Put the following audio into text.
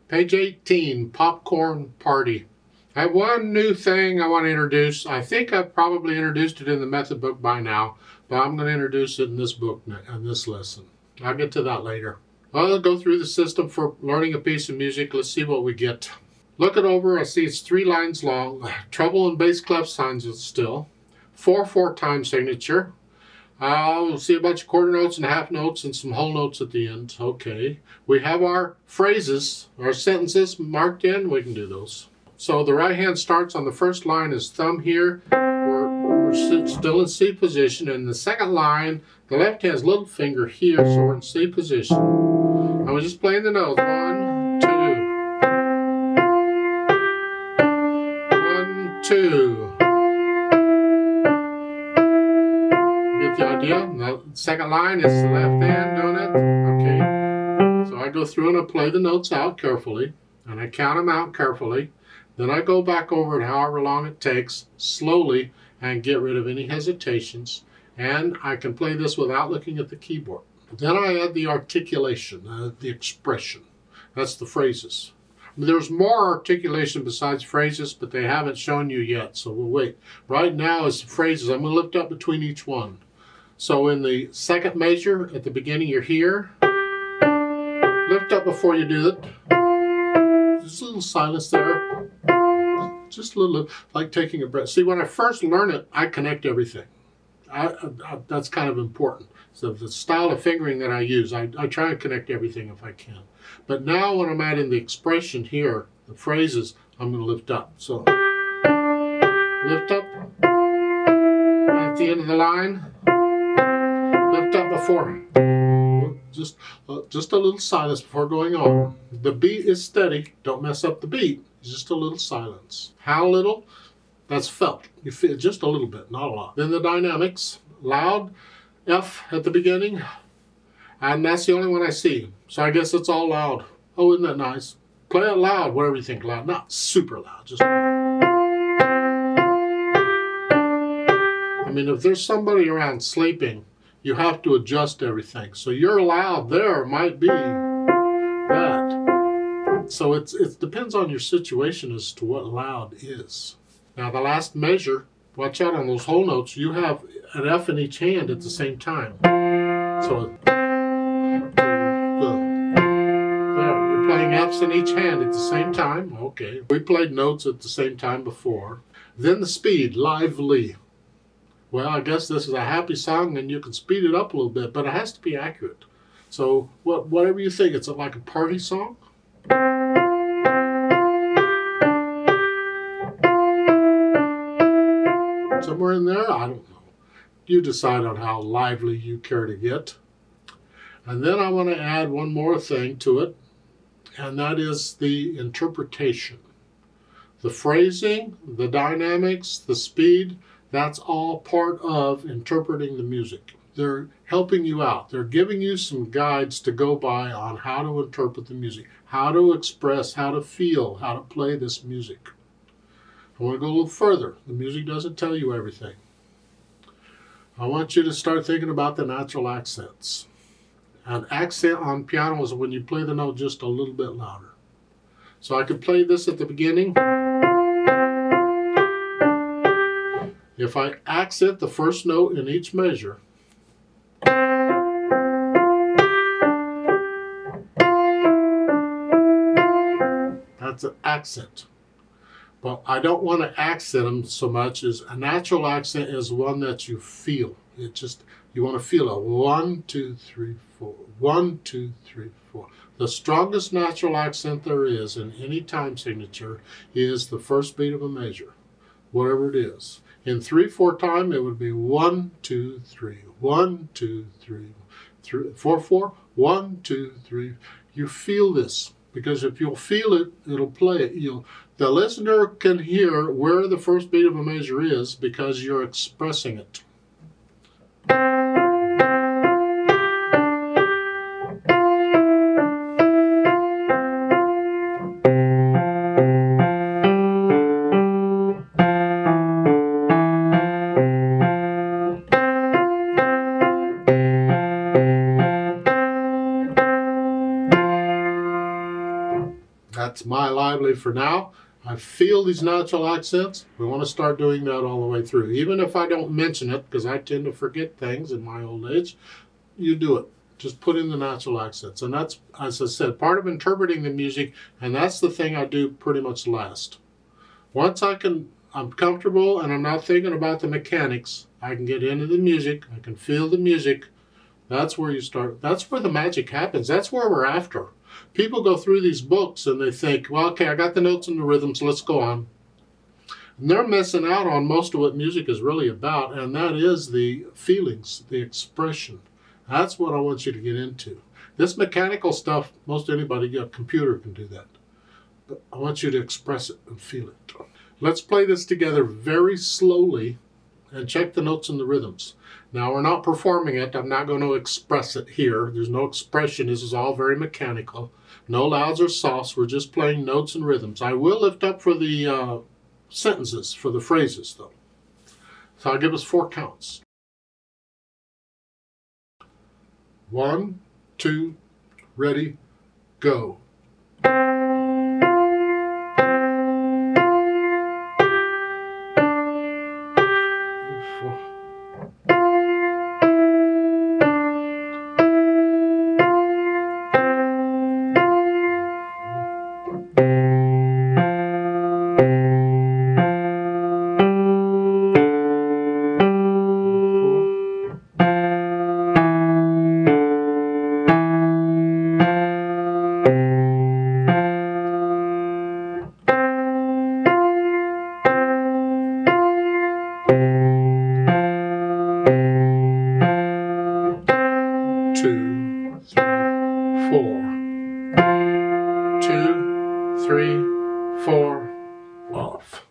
Page 18, Popcorn Party. I have one new thing I want to introduce. I think I've probably introduced it in the method book by now, but I'm going to introduce it in this book, in this lesson. I'll get to that later. Well, I'll go through the system for learning a piece of music. Let's see what we get. Look it over. I see it's 3 lines long. Treble and bass clef signs it still. 4/4 time signature. I'll see a bunch of quarter notes and half notes and some whole notes at the end. Okay. We have our phrases, our sentences marked in. We can do those. So the right hand starts on the first line is thumb here. We're still in C position. And the second line, the left hand's little finger here, so we're in C position. And we're just playing the notes. 1, 2. 1, 2. Get the idea? The second line is the left hand doing it. Okay. So I go through and I play the notes out carefully. And I count them out carefully. Then I go back over it however long it takes, slowly, and get rid of any hesitations. And I can play this without looking at the keyboard. Then I add the articulation, the expression. That's the phrases. There's more articulation besides phrases, but they haven't shown you yet, so we'll wait. Right now is the phrases. I'm going to lift up between each one. So in the second measure, at the beginning, you're here. Lift up before you do it. Just a little silence there. Just a little, like taking a breath. See, when I first learn it, I connect everything. That's kind of important. So the style of fingering that I use, I try and connect everything if I can. But now when I'm adding the expression here, the phrases, I'm going to lift up. So lift up at the end of the line. Lift up before. Just a little silence before going on. The beat is steady. Don't mess up the beat. Just a little silence. How little? That's felt. You feel just a little bit, not a lot. Then the dynamics. Loud, F at the beginning. And that's the only one I see. So I guess it's all loud. Oh, isn't that nice? Play it loud, whatever you think loud. Not super loud. Just. I mean, if there's somebody around sleeping, you have to adjust everything. So your loud there might be that. So it depends on your situation as to what loud is. Now the last measure, watch out on those whole notes. You have an F in each hand at the same time. So you're playing Fs in each hand at the same time. Okay. We played notes at the same time before. Then the speed, lively. Well, I guess this is a happy song and you can speed it up a little bit, but it has to be accurate. So whatever you think, it's like a party song. Somewhere in there, I don't know. You decide on how lively you care to get. And then I want to add one more thing to it, and that is the interpretation. The phrasing, the dynamics, the speed, that's all part of interpreting the music. They're helping you out. They're giving you some guides to go by on how to interpret the music, how to express, how to feel, how to play this music. I want to go a little further. The music doesn't tell you everything. I want you to start thinking about the natural accents. An accent on piano is when you play the note just a little bit louder. So I could play this at the beginning. If I accent the first note in each measure, that's an accent. But I don't want to accent them so much as a natural accent is one that you feel. You want to feel a 1, 2, 3, 4. 1, 2, 3, 4. The strongest natural accent there is in any time signature is the first beat of a measure, whatever it is. In 3/4 time, it would be 1, 2, 3, 1, 2, 3, 4/4, 1, 2, 3. You feel this, because if you'll feel it, it'll play it. The listener can hear where the first beat of a measure is because you're expressing it. That's my lively for now. I feel these natural accents. We want to start doing that all the way through. Even if I don't mention it, because I tend to forget things in my old age, you do it. Just put in the natural accents. And that's, as I said, part of interpreting the music, and that's the thing I do pretty much last. Once I'm comfortable and I'm not thinking about the mechanics, I can get into the music, I can feel the music. That's where you start. That's where the magic happens. That's where we're after. People go through these books and they think, well, okay, I got the notes and the rhythms, let's go on. And they're missing out on most of what music is really about, and that is the feelings, the expression. That's what I want you to get into. This mechanical stuff, most anybody, a computer can do that. But I want you to express it and feel it. Let's play this together very slowly and check the notes and the rhythms. Now, we're not performing it. I'm not going to express it here. There's no expression. This is all very mechanical. No louds or softs. We're just playing notes and rhythms. I will lift up for the sentences, for the phrases, though. So I'll give us 4 counts. 1, 2, ready, go. 2, 3, 4. 2, 3, 4, off.